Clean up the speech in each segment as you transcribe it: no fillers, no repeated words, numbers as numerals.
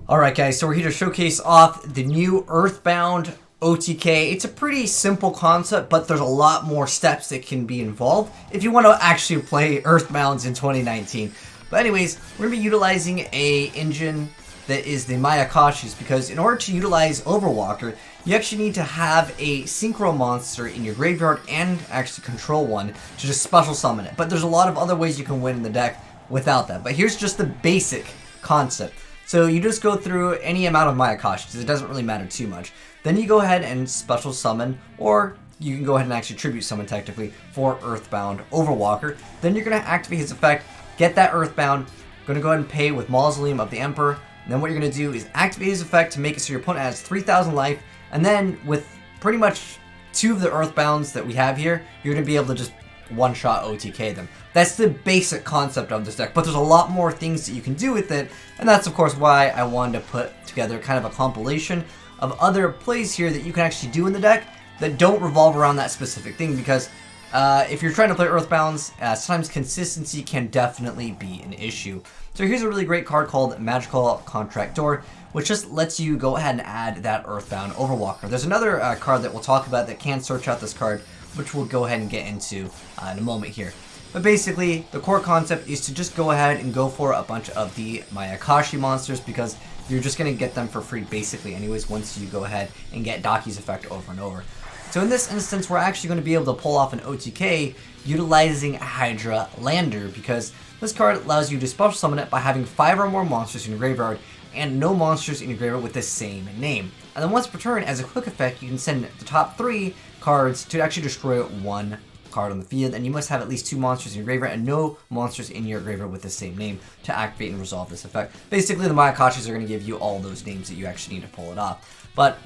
Alright guys, so we're here to showcase off the new EarthBound OTK. It's a pretty simple concept, but there's a lot more steps that can be involved if you want to actually play EarthBounds in 2019. But anyways, we're going to be utilizing a engine that is the Mayakashi's, because in order to utilize Overwalker, you actually need to have a synchro monster in your graveyard and actually control one to just special summon it. But there's a lot of other ways you can win in the deck without that. But here's just the basic concept. So you just go through any amount of Mayakashi's, it doesn't really matter too much. Then you go ahead and special summon, or you can go ahead and actually tribute summon technically for EarthBound Overwalker. Then you're going to activate his effect, get that EarthBound, going to go ahead and pay with Mausoleum of the Emperor. And then what you're going to do is activate his effect to make it so your opponent has 3,000 life. And then with pretty much 2 of the EarthBounds that we have here, you're going to be able to just one-shot OTK them. That's the basic concept of this deck, but there's a lot more things that you can do with it, and that's of course why I wanted to put together kind of a compilation of other plays here that you can actually do in the deck that don't revolve around that specific thing, because if you're trying to play EarthBounds, sometimes consistency can definitely be an issue. So here's a really great card called Magical Contract Door, which just lets you go ahead and add that EarthBound Overwalker. There's another card that we'll talk about that can search out this card, which we'll go ahead and get into in a moment here. But basically, the core concept is to just go ahead and go for a bunch of the Mayakashi monsters, because you're just going to get them for free basically anyways once you go ahead and get Daki's effect over and over. So in this instance, we're actually going to be able to pull off an OTK utilizing Hydra Lander, because this card allows you to special summon it by having 5 or more monsters in your graveyard and no monsters in your graveyard with the same name. And then once per turn, as a quick effect, you can send the top 3 cards to actually destroy 1 card on the field, and you must have at least 2 monsters in your graveyard and no monsters in your graveyard with the same name to activate and resolve this effect. Basically, the Mayakashis are going to give you all those names that you actually need to pull it off. But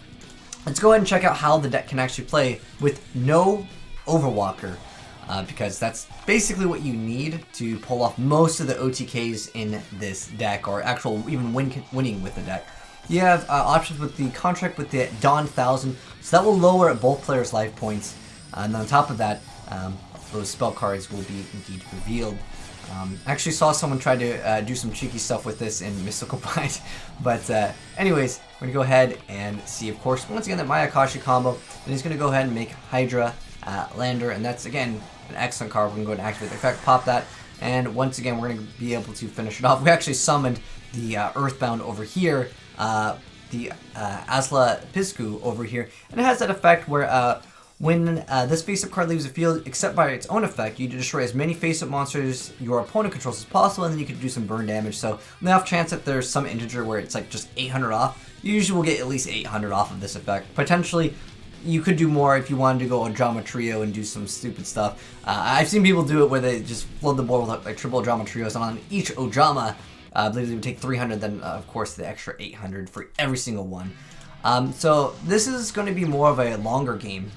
let's go ahead and check out how the deck can actually play with no Overwalker, because that's basically what you need to pull off most of the OTKs in this deck, or actual even winning with the deck. You have options with the contract with the Dawn 1000, so that will lower both players' life points. And on top of that, those spell cards will be indeed revealed. I actually saw someone try to do some cheeky stuff with this in Mystical Bind. But anyways, we're going to go ahead and see, of course, once again, that Mayakashi combo. Then he's going to go ahead and make Hydra Lander, and that's, again, an excellent card. We're going to go ahead and activate the effect, pop that, and once again, we're going to be able to finish it off. We actually summoned the EarthBound over here, the Asla over here, and it has that effect where when this face-up card leaves the field, except by its own effect, you destroy as many face-up monsters your opponent controls as possible, and then you can do some burn damage. So on the off chance that there's some integer where it's like just 800 off, you usually will get at least 800 off of this effect. Potentially, you could do more if you wanted to go Ojama Trio and do some stupid stuff. I've seen people do it where they just flood the board with like triple Ojama Trios, and on each Ojama, I believe they would take 300, then of course the extra 800 for every single one. So this is going to be more of a longer game,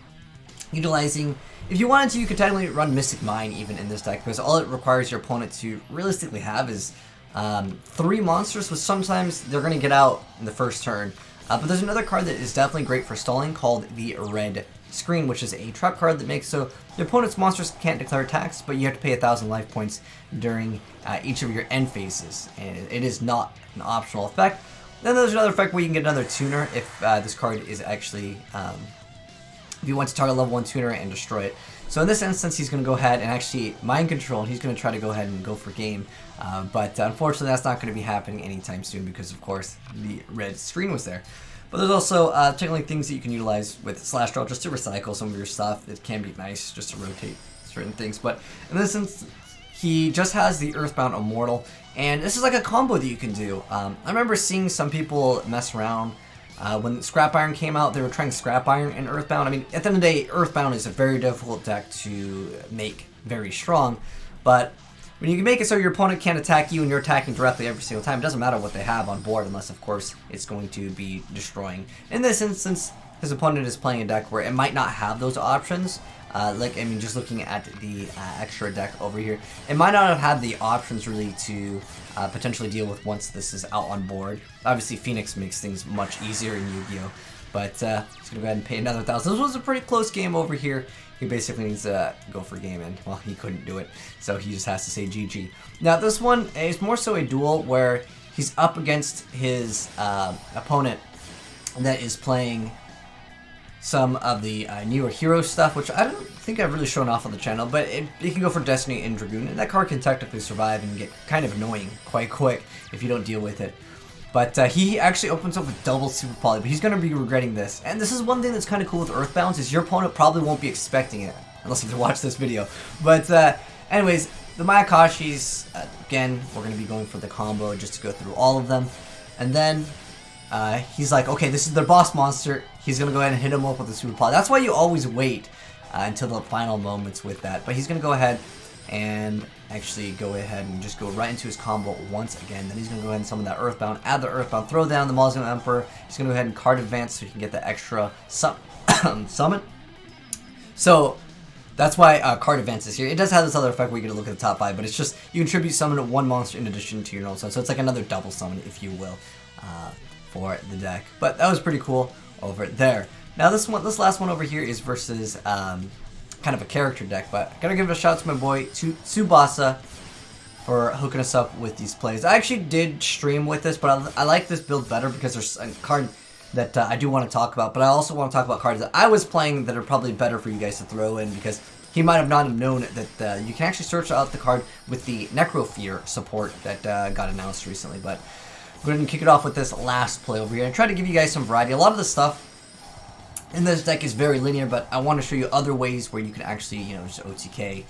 utilizing, if you wanted to, you could technically run Mystic Mine even in this deck, because all it requires your opponent to realistically have is 3 monsters, which sometimes they're going to get out in the first turn. But there's another card that is definitely great for stalling called the Red Screen, which is a trap card that makes so your opponent's monsters can't declare attacks, but you have to pay 1,000 life points during each of your end phases, and it is not an optional effect. Then there's another effect where you can get another tuner if this card is actually, if you want to target level 1 tuner and destroy it. So in this instance, he's going to go ahead and actually mind control, and he's going to try to go ahead and go for game. But unfortunately, that's not going to be happening anytime soon, because of course the red screen was there. But there's also technically things that you can utilize with SLAYDRA just to recycle some of your stuff. It can be nice just to rotate certain things. But in this instance, he just has the EarthBound Immortal, and this is like a combo that you can do. I remember seeing some people mess around. When Scrap Iron came out, they were trying Scrap Iron and EarthBound. I mean, at the end of the day, EarthBound is a very difficult deck to make very strong, but when you can make it so your opponent can't attack you and you're attacking directly every single time, it doesn't matter what they have on board, unless, of course, it's going to be destroying. In this instance, his opponent is playing a deck where it might not have those options. Like, I mean, just looking at the extra deck over here, it might not have had the options really to potentially deal with once this is out on board. Obviously, Phoenix makes things much easier in Yu-Gi-Oh! But he's going to go ahead and pay another 1,000. This was a pretty close game over here. He basically needs to go for game, and, well, he couldn't do it, so he just has to say GG. Now, this one is more so a duel where he's up against his opponent that is playing some of the newer hero stuff, which I don't think I've really shown off on the channel, but it can go for Destiny and Dragoon, and that card can technically survive and get kind of annoying quite quick if you don't deal with it. But he actually opens up with double Super Poly, but he's going to be regretting this. And this is one thing that's kind of cool with EarthBound, is your opponent probably won't be expecting it, unless if they watch this video. But anyways, the Mayakashis, again, we're going to be going for the combo just to go through all of them. And then he's like, okay, this is their boss monster. He's going to go ahead and hit him up with the Super Poly. That's why you always wait until the final moments with that. But he's going to go ahead and actually go ahead and just go right into his combo once again. Then he's going to go ahead and summon that EarthBound, add the EarthBound, throw down the Mausoleum Emperor. He's going to go ahead and card advance so he can get the extra summon. So that's why card advance is here. It does have this other effect where you get to look at the top 5, but it's just you contribute summon one monster in addition to your normal summon. So it's like another double summon, if you will, for the deck. But that was pretty cool over there. Now this last one over here is versus kind of a character deck, but I gotta give a shout out to my boy Tsubasa for hooking us up with these plays. I actually did stream with this, but I like this build better because there's a card that I do want to talk about, but I also want to talk about cards that I was playing that are probably better for you guys to throw in, because he might have not have known that you can actually search out the card with the Necrofear support that got announced recently. But we're going to kick it off with this last play over here and try to give you guys some variety. A lot of the stuff in this deck is very linear, but I want to show you other ways where you can actually, you know, just OTK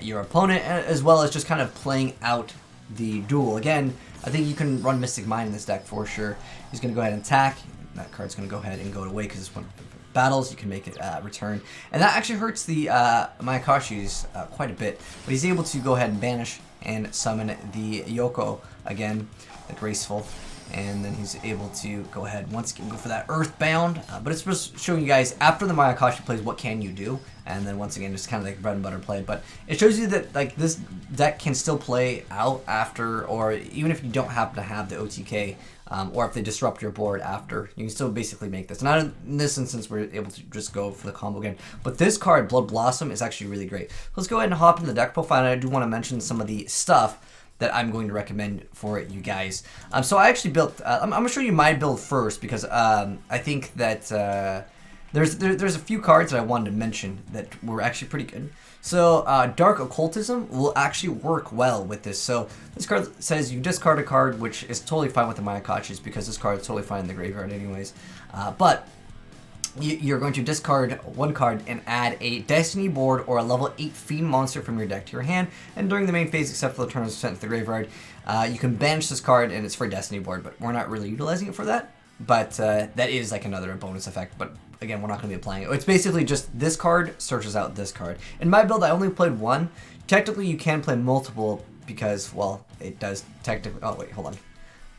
your opponent, as well as just kind of playing out the duel. Again, I think you can run Mystic Mind in this deck for sure. He's going to go ahead and attack. That card's going to go ahead and go away because it's one of the battles. You can make it return. And that actually hurts the Mayakashis quite a bit. But he's able to go ahead and banish and summon the Yoko again, the Graceful. And then he's able to go ahead once again go for that EarthBound. But it's just showing you guys after the Mayakashi plays what can you do, and then once again just kind of like bread and butter play. But it shows you that like this deck can still play out after, or even if you don't happen to have the OTK, or if they disrupt your board after, you can still basically make this. Not in this instance we're able to just go for the combo again, but this card Blood Blossom is actually really great. Let's go ahead and hop into the deck profile, and I do want to mention some of the stuff that I'm going to recommend for you guys. So I actually built, I'm going to show you my build first, because I think that there's a few cards that I wanted to mention that were actually pretty good. So Dark Occultism will actually work well with this. So this card says you discard a card, which is totally fine with the Mayakashis because this card is totally fine in the graveyard anyways. But you're going to discard one card and add a Destiny board or a level 8 Fiend monster from your deck to your hand, and during the main phase, except for the turn it's sent to the graveyard, you can banish this card, and it's for a Destiny board, but we're not really utilizing it for that. But that is like another bonus effect, but again, we're not going to be applying it. It's basically just this card searches out this card. In my build, I only played one. Technically, you can play multiple because, well, it does technically... Oh, wait, hold on.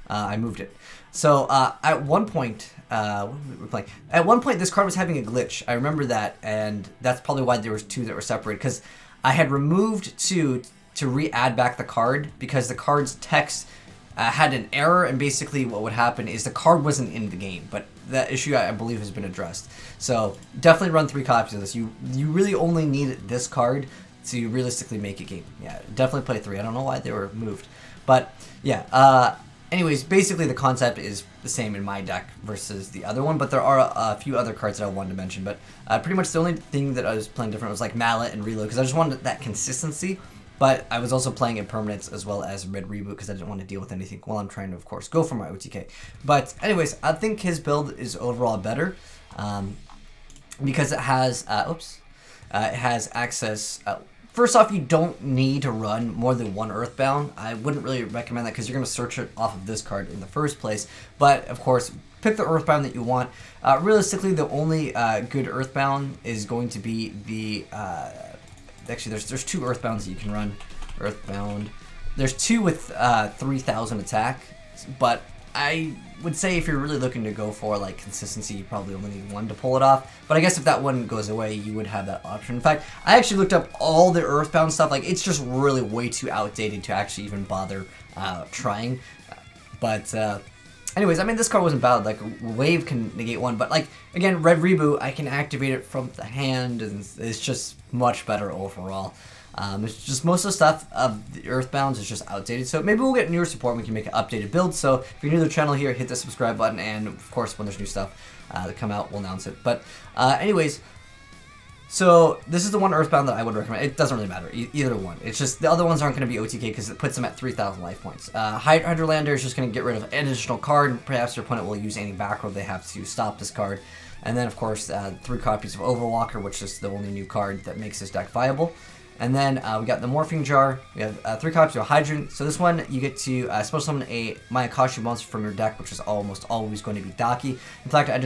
I moved it. So at one point, what were we playing? At one point, this card was having a glitch. I remember that, and that's probably why there was two that were separated, because I had removed two to re-add back the card because the card's text had an error, and basically what would happen is the card wasn't in the game, but that issue I believe has been addressed. So definitely run 3 copies of this. You really only need this card to realistically make a game. Yeah, definitely play 3. I don't know why they were moved, but yeah. Anyways, basically the concept is the same in my deck versus the other one, but there are a few other cards that I wanted to mention. But pretty much the only thing that I was playing different was like Mallet and Reload, because I just wanted that consistency. But I was also playing Impermanence as well as Red Reboot because I didn't want to deal with anything while I'm trying to, of course, go for my OTK. But anyways, I think his build is overall better because it has, it has access. First off, you don't need to run more than one EarthBound. I wouldn't really recommend that because you're going to search it off of this card in the first place. But, of course, pick the EarthBound that you want. Realistically, the only good EarthBound is going to be the... actually, there's 2 EarthBounds that you can run. EarthBound. There's 2 with 3,000 attack. But I would say if you're really looking to go for like consistency, you probably only need 1 to pull it off. But I guess if that one goes away, you would have that option. In fact, I actually looked up all the EarthBound stuff. Like, it's just really way too outdated to actually even bother trying. But anyways, I mean, this card wasn't bad. Like, Wave can negate 1, but like again, Red Reboot, I can activate it from the hand, and it's just much better overall. It's just most of the stuff of the Earthbounds is just outdated, so maybe we'll get newer support and we can make an updated build. So if you're new to the channel here, hit the subscribe button, and of course when there's new stuff that come out, we'll announce it. But anyways, so this is the one Earthbound that I would recommend. It doesn't really matter, either one. It's just the other ones aren't going to be OTK because it puts them at 3,000 life points. Hydrolander is just going to get rid of an additional card, and perhaps your opponent will use any back row they have to stop this card. And then of course 3 copies of Overwalker, which is the only new card that makes this deck viable. And then we got the Morphing Jar. We have 3 copies of Hydrant. So this one, you get to special summon a Mayakashi monster from your deck, which is almost always going to be Daki. In fact, I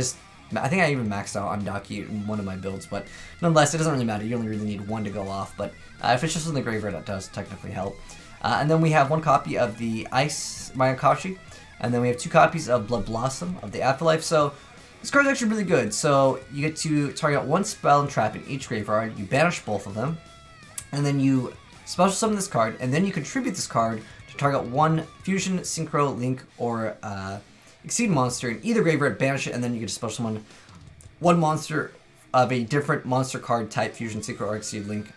think I even maxed out on Daki in one of my builds, but nonetheless, it doesn't really matter. You only really need 1 to go off, but if it's just in the graveyard, that does technically help. And then we have 1 copy of the Ice Mayakashi, and then we have 2 copies of Blood Blossom of the Afterlife. So this card's actually really good. So you get to target 1 spell and trap in each graveyard. You banish both of them, and then you special summon this card, and then you contribute this card to target 1 Fusion, Synchro, Link, or Exceed monster in either graveyard, banish it, and then you get to special summon 1 monster of a different monster card type, Fusion, Synchro, or Exceed Link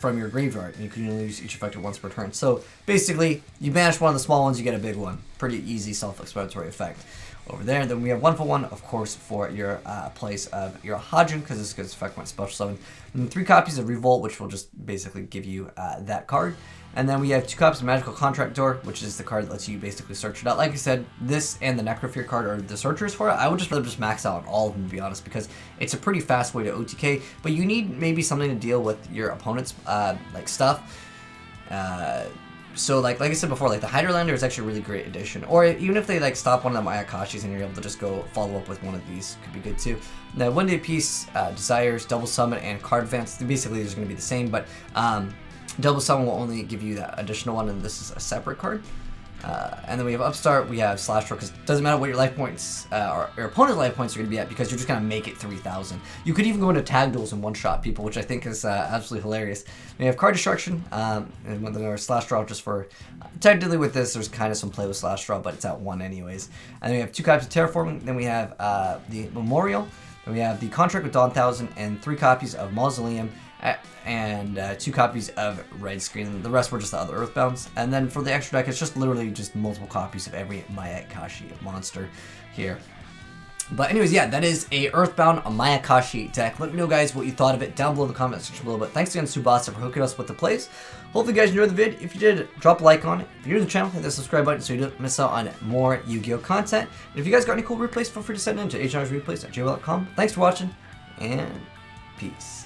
from your graveyard, and you can only use each effect once per turn. So basically, you banish one of the small ones, you get a big one. Pretty easy self-explanatory effect over there. Then we have 1 for 1, of course, for your place of your Hadron, because this gives effect when special summon. And 3 copies of Revolt, which will just basically give you that card. And then we have 2 copies of Magical Contract Door, which is the card that lets you basically search it out. Like I said, this and the Necrophere card are the searchers for it. I would just rather just max out on all of them, to be honest, because it's a pretty fast way to OTK, but you need maybe something to deal with your opponent's like stuff. So like I said before, like the Hydrolander is actually a really great addition. Or even if they like stop one of the Mayakashis and you're able to just go follow up with one of these, could be good too. Now 1 day piece, Desires, Double Summon, and Card Advance. Basically, these are going to be the same, but Double Summon will only give you that additional one, and this is a separate card. And then we have Upstart, we have SLAYDRA, because it doesn't matter what your life points, or your opponent's life points are going to be at, because you're just going to make it 3,000. You could even go into tag duels and one-shot people, which I think is absolutely hilarious. We have Card Destruction, and then there's SLAYDRA just for, technically with this, there's kind of some play with SLAYDRA, but it's at 1 anyways. And then we have 2 copies of Terraforming, then we have the Memorial, then we have the Contract with Dawn 1000, and 3 copies of Mausoleum, and 2 copies of Red Screen. The rest were just the other Earthbounds. And then for the extra deck, it's just literally just multiple copies of every Mayakashi monster here. But anyways, yeah, that is a Earthbound Mayakashi deck. Let me know, guys, what you thought of it down below in the comment section below. But thanks again, Subasa, for hooking us with the plays. Hopefully, you guys enjoyed the vid. If you did, drop a like on it. If you're new to the channel, hit the subscribe button so you don't miss out on more Yu-Gi-Oh content. And if you guys got any cool replays, feel free to send in to azneyesreplays@gmail.com. Thanks for watching, and peace.